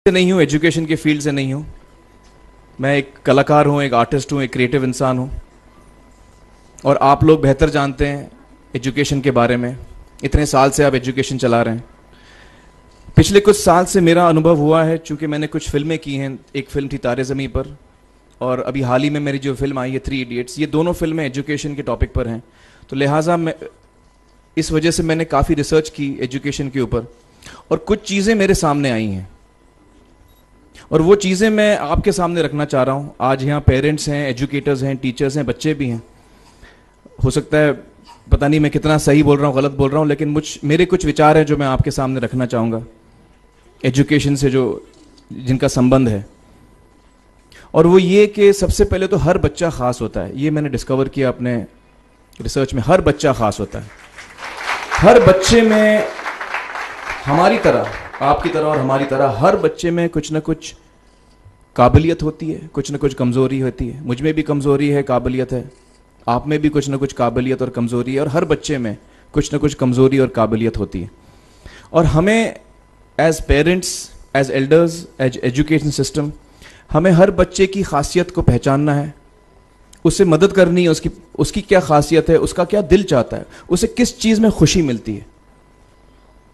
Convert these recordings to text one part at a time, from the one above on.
से नहीं हूँ, एजुकेशन के फील्ड से नहीं हूँ। मैं एक कलाकार हूँ, एक आर्टिस्ट हूँ, एक क्रिएटिव इंसान हूँ। और आप लोग बेहतर जानते हैं एजुकेशन के बारे में। इतने साल से आप एजुकेशन चला रहे हैं। पिछले कुछ साल से मेरा अनुभव हुआ है, चूँकि मैंने कुछ फिल्में की हैं। एक फिल्म थी तारे ज़मीं पर, और अभी हाल ही में मेरी जो फिल्म आई है 3 इडियट्स, ये दोनों फिल्में एजुकेशन के टॉपिक पर हैं। तो लिहाजा मैं इस वजह से मैंने काफ़ी रिसर्च की एजुकेशन के ऊपर, और कुछ चीज़ें मेरे सामने आई हैं और वो चीज़ें मैं आपके सामने रखना चाह रहा हूँ। आज यहाँ पेरेंट्स हैं, एजुकेटर्स हैं, टीचर्स हैं, बच्चे भी हैं। हो सकता है पता नहीं मैं कितना सही बोल रहा हूँ, गलत बोल रहा हूँ, लेकिन मेरे कुछ विचार हैं जो मैं आपके सामने रखना चाहूँगा एजुकेशन से जो जिनका संबंध है। और वो ये कि सबसे पहले तो हर बच्चा ख़ास होता है। ये मैंने डिस्कवर किया अपने रिसर्च में। हर बच्चा ख़ास होता है। हर बच्चे में, हमारी तरह, आपकी तरह और हमारी तरह, हर बच्चे में कुछ ना कुछ काबिलियत होती है, कुछ ना कुछ कमज़ोरी होती है। मुझ में भी कमज़ोरी है, काबिलियत है। आप में भी कुछ ना कुछ काबिलियत और कमज़ोरी है, और हर बच्चे में कुछ ना कुछ कमज़ोरी और काबिलियत होती है। और हमें as parents, as elders, as education system, हमें हर बच्चे की खासियत को पहचानना है, उससे मदद करनी है। उसकी क्या खासियत है, उसका क्या दिल चाहता है, उसे किस चीज़ में खुशी मिलती है,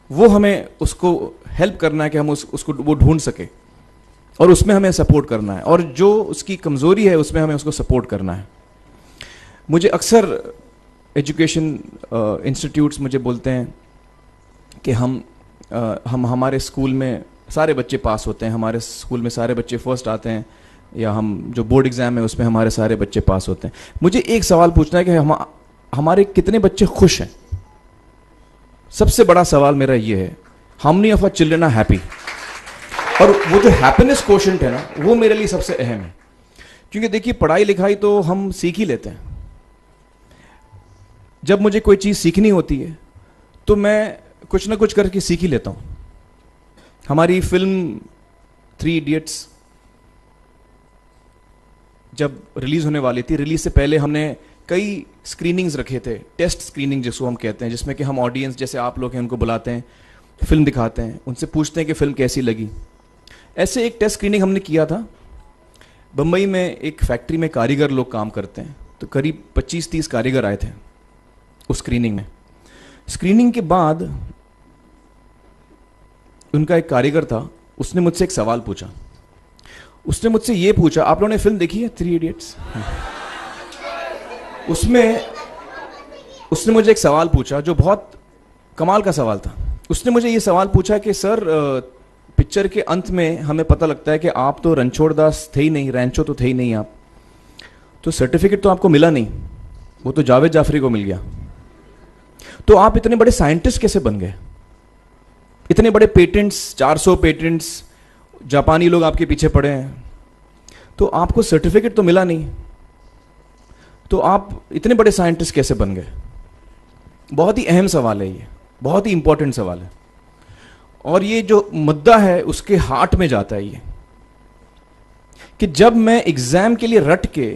वो हमें उसको हेल्प करना है कि हम उसको वो ढूंढ सके, और उसमें हमें सपोर्ट करना है। और जो उसकी कमज़ोरी है उसमें हमें उसको सपोर्ट करना है। मुझे अक्सर एजुकेशन इंस्टीट्यूट्स मुझे बोलते हैं कि हम हमारे स्कूल में सारे बच्चे पास होते हैं, हमारे स्कूल में सारे बच्चे फर्स्ट आते हैं, या हम जो बोर्ड एग्ज़ाम है उसमें हमारे सारे बच्चे पास होते हैं। मुझे एक सवाल पूछना है कि हमारे कितने बच्चे खुश हैं? सबसे बड़ा सवाल मेरा ये है, how many of our children are happy? और वो जो हैप्पीनेस कोशेंट है ना, वो मेरे लिए सबसे अहम है। क्योंकि देखिए, पढ़ाई लिखाई तो हम सीख ही लेते हैं। जब मुझे कोई चीज़ सीखनी होती है तो मैं कुछ ना कुछ करके सीख ही लेता हूँ। हमारी फिल्म 3 इडियट्स जब रिलीज होने वाली थी, रिलीज से पहले हमने कई स्क्रीनिंग्स रखे थे, टेस्ट स्क्रीनिंग जिसको हम कहते हैं, जिसमें कि हम ऑडियंस, जैसे आप लोग हैं, उनको बुलाते हैं, फिल्म दिखाते हैं, उनसे पूछते हैं कि फिल्म कैसी लगी। ऐसे एक टेस्ट स्क्रीनिंग हमने किया था। बम्बई में एक फैक्ट्री में कारीगर लोग काम करते हैं, तो करीब 25-30 कारीगर आए थे उस स्क्रीनिंग में। स्क्रीनिंग के बाद उनका एक कारीगर था, उसने मुझसे एक सवाल पूछा। उसने मुझसे ये पूछा, आप लोगों ने फिल्म देखी है 3 इडियट्स? उसमें उसने मुझे एक सवाल पूछा जो बहुत कमाल का सवाल था। उसने मुझे ये सवाल पूछा कि सर, पिक्चर के अंत में हमें पता लगता है कि आप तो रणछोड़ दास थे ही नहीं, रैंचो तो थे ही नहीं आप, तो सर्टिफिकेट तो आपको मिला नहीं, वो तो जावेद जाफरी को मिल गया। तो आप इतने बड़े साइंटिस्ट कैसे बन गए? इतने बड़े पेटेंट्स, 400 पेटेंट्स, जापानी लोग आपके पीछे पड़े हैं, तो आपको सर्टिफिकेट तो मिला नहीं, तो आप इतने बड़े साइंटिस्ट कैसे बन गए? बहुत ही अहम सवाल है ये, बहुत ही इंपॉर्टेंट सवाल है। और ये जो मुद्दा है उसके हार्ट में जाता है ये, कि जब मैं एग्जाम के लिए रट के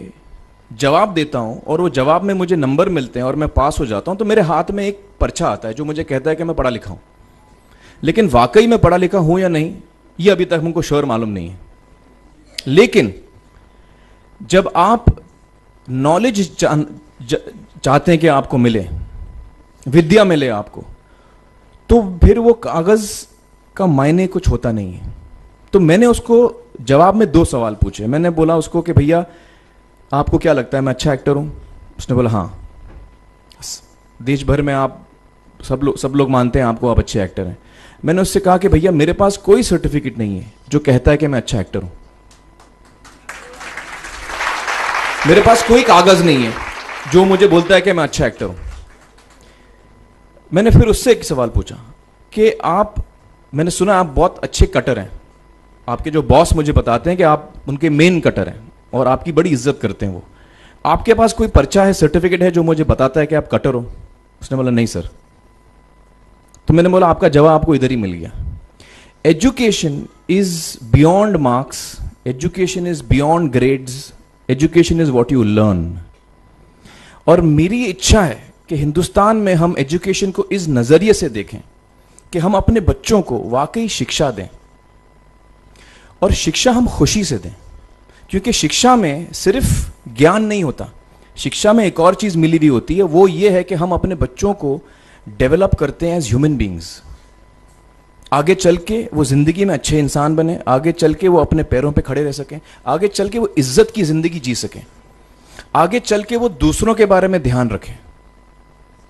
जवाब देता हूं और वो जवाब में मुझे नंबर मिलते हैं और मैं पास हो जाता हूं, तो मेरे हाथ में एक पर्चा आता है जो मुझे कहता है कि मैं पढ़ा लिखा हूं। लेकिन वाकई में पढ़ा लिखा हूं या नहीं, ये अभी तक हमको श्योर मालूम नहीं है। लेकिन जब आप नॉलेज चाहते हैं कि आपको मिले, विद्या मिले आपको, तो फिर वो कागज का मायने कुछ होता नहीं है। तो मैंने उसको जवाब में 2 सवाल पूछे। मैंने बोला उसको कि भैया, आपको क्या लगता है मैं अच्छा एक्टर हूं? उसने बोला हाँ, देश भर में आप सब लोग मानते हैं आपको, आप अच्छे एक्टर हैं। मैंने उससे कहा कि भैया, मेरे पास कोई सर्टिफिकेट नहीं है जो कहता है कि मैं अच्छा एक्टर हूं। मेरे पास कोई कागज नहीं है जो मुझे बोलता है कि मैं अच्छा एक्टर हूं। मैंने फिर उससे एक सवाल पूछा कि मैंने सुना आप बहुत अच्छे कटर हैं, आपके जो बॉस मुझे बताते हैं कि आप उनके मेन कटर हैं और आपकी बड़ी इज्जत करते हैं वो। आपके पास कोई पर्चा है, सर्टिफिकेट है जो मुझे बताता है कि आप कटर हो? उसने बोला नहीं सर। तो मैंने बोला आपका जवाब आपको इधर ही मिल गया। Education is beyond marks, education is beyond grades, education is what you learn. और मेरी इच्छा है कि हिंदुस्तान में हम एजुकेशन को इस नजरिए से देखें कि हम अपने बच्चों को वाकई शिक्षा दें। और शिक्षा हम खुशी से दें, क्योंकि शिक्षा में सिर्फ ज्ञान नहीं होता, शिक्षा में एक और चीज मिली हुई होती है, वो ये है कि हम अपने बच्चों को डेवलप करते हैं एज ह्यूमन बींग्स। आगे चल के वो जिंदगी में अच्छे इंसान बने, आगे चल के वो अपने पैरों पे खड़े रह सकें, आगे चल के वो इज्जत की जिंदगी जी सकें, आगे चल के वो दूसरों के बारे में ध्यान रखें,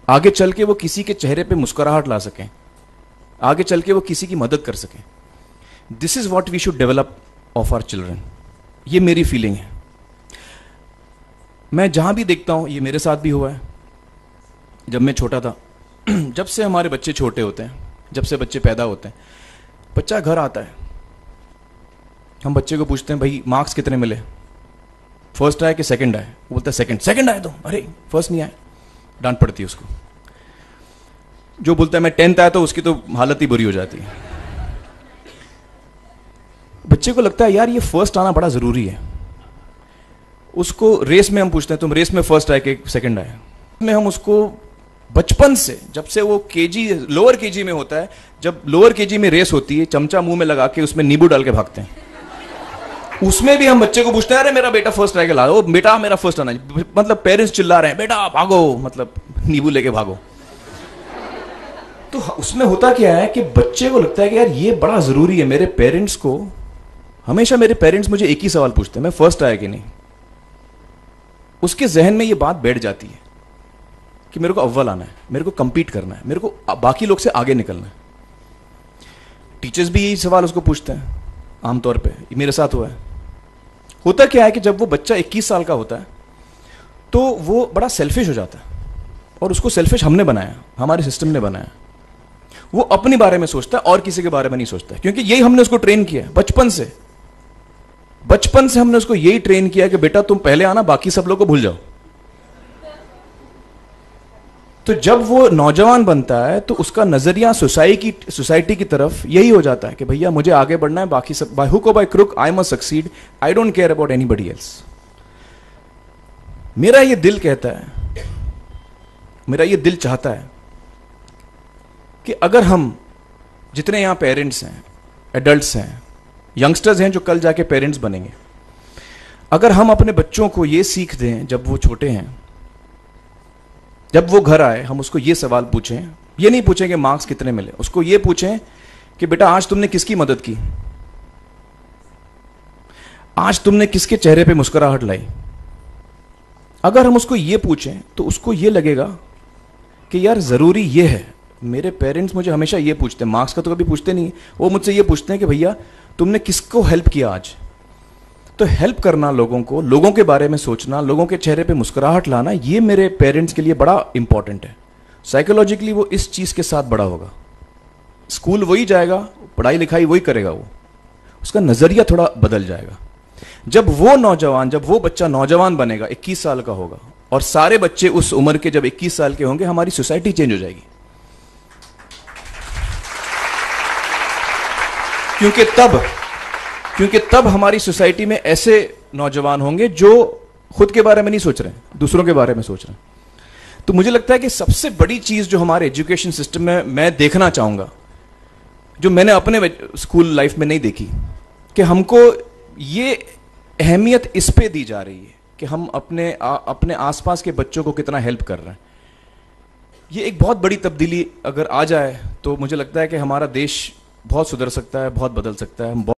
आगे चल के वो किसी के चेहरे पे मुस्कुराहट ला सकें, आगे चल के वो किसी की मदद कर सकें। This is what we should develop of our children. ये मेरी फीलिंग है। मैं जहां भी देखता हूं, ये मेरे साथ भी हुआ है जब मैं छोटा था। जब से हमारे बच्चे छोटे होते हैं, जब से बच्चे पैदा होते हैं, बच्चा घर आता है, हम बच्चे को पूछते हैं भाई मार्क्स कितने मिले, फर्स्ट आए कि सेकंड आए? वो बोलता है सेकंड। सेकंड आए तो अरे फर्स्ट नहीं आए, डांट पड़ती है उसको। जो बोलता है मैं 10th आया तो उसकी तो हालत ही बुरी हो जाती है। बच्चे को लगता है यार ये फर्स्ट आना बड़ा जरूरी है। उसको रेस में हम पूछते हैं तुम रेस में फर्स्ट आए कि सेकंड आए? में हम उसको बचपन से, जब से वो केजी लोअर केजी में होता है, जब लोअर केजी में रेस होती है, चमचा मुंह में लगा के उसमें नींबू डाल के भागते हैं। उसमें भी हम बच्चे को पूछते हैं अरे मेरा बेटा फर्स्ट आएगा, ला ओ बेटा मेरा फर्स्ट आना, मतलब पेरेंट्स चिल्ला रहे हैं बेटा भागो, मतलब नींबू लेके भागो। तो उसमें होता क्या है कि बच्चे को लगता है कि यार ये बड़ा जरूरी है। मेरे पेरेंट्स को हमेशा, मेरे पेरेंट्स मुझे एक ही सवाल पूछते हैं, मैं फर्स्ट आया कि नहीं। उसके जहन में ये बात बैठ जाती है कि मेरे को अव्वल आना है, मेरे को कंपीट करना है, मेरे को बाकी लोग से आगे निकलना है। टीचर्स भी यही सवाल उसको पूछते हैं आमतौर पे, मेरे साथ हुआ है। होता क्या है कि जब वो बच्चा 21 साल का होता है तो वो बड़ा सेल्फिश हो जाता है, और उसको सेल्फिश हमने बनाया, हमारे सिस्टम ने बनाया। वो अपने बारे में सोचता है और किसी के बारे में नहीं सोचता है, क्योंकि यही हमने उसको ट्रेन किया है बचपन से। बचपन से हमने उसको यही ट्रेन किया कि बेटा तुम पहले आना, बाकी सब लोग को भूल जाओ। तो जब वो नौजवान बनता है तो उसका नजरिया सोसाइटी की तरफ यही हो जाता है कि भैया मुझे आगे बढ़ना है, बाकी सब बाय हुक और by crook I must succeed, I don't care about anybody else. मेरा ये दिल कहता है, मेरा ये दिल चाहता है कि अगर हम जितने यहां पेरेंट्स हैं, एडल्ट्स हैं, यंगस्टर्स हैं जो कल जाके पेरेंट्स बनेंगे, अगर हम अपने बच्चों को ये सीख दें जब वो छोटे हैं, जब वो घर आए हम उसको ये सवाल पूछें, ये नहीं पूछें कि मार्क्स कितने मिले, उसको ये पूछें कि बेटा आज तुमने किसकी मदद की, आज तुमने किसके चेहरे पे मुस्कुराहट लाई। अगर हम उसको ये पूछें तो उसको ये लगेगा कि यार जरूरी ये है। मेरे पेरेंट्स मुझे हमेशा ये पूछते हैं, मार्क्स का तो कभी पूछते नहीं, वो मुझसे ये पूछते हैं कि भैया तुमने किसको हेल्प किया आज। तो हेल्प करना लोगों को, लोगों के बारे में सोचना, लोगों के चेहरे पे मुस्कुराहट लाना, ये मेरे पेरेंट्स के लिए बड़ा इंपॉर्टेंट है। साइकोलॉजिकली वो इस चीज के साथ बड़ा होगा। स्कूल वही जाएगा, पढ़ाई लिखाई वही करेगा, वो उसका नजरिया थोड़ा बदल जाएगा। जब वो बच्चा नौजवान बनेगा, 21 साल का होगा, और सारे बच्चे उस उम्र के जब 21 साल के होंगे, हमारी सोसाइटी चेंज हो जाएगी। क्योंकि तब हमारी सोसाइटी में ऐसे नौजवान होंगे जो खुद के बारे में नहीं सोच रहे, दूसरों के बारे में सोच रहे हैं। तो मुझे लगता है कि सबसे बड़ी चीज जो हमारे एजुकेशन सिस्टम में मैं देखना चाहूंगा, जो मैंने अपने स्कूल लाइफ में नहीं देखी, कि हमको ये अहमियत इस पे दी जा रही है कि हम अपने आसपास के बच्चों को कितना हेल्प कर रहे हैं। ये एक बहुत बड़ी तब्दीली अगर आ जाए तो मुझे लगता है कि हमारा देश बहुत सुधर सकता है, बहुत बदल सकता है। हम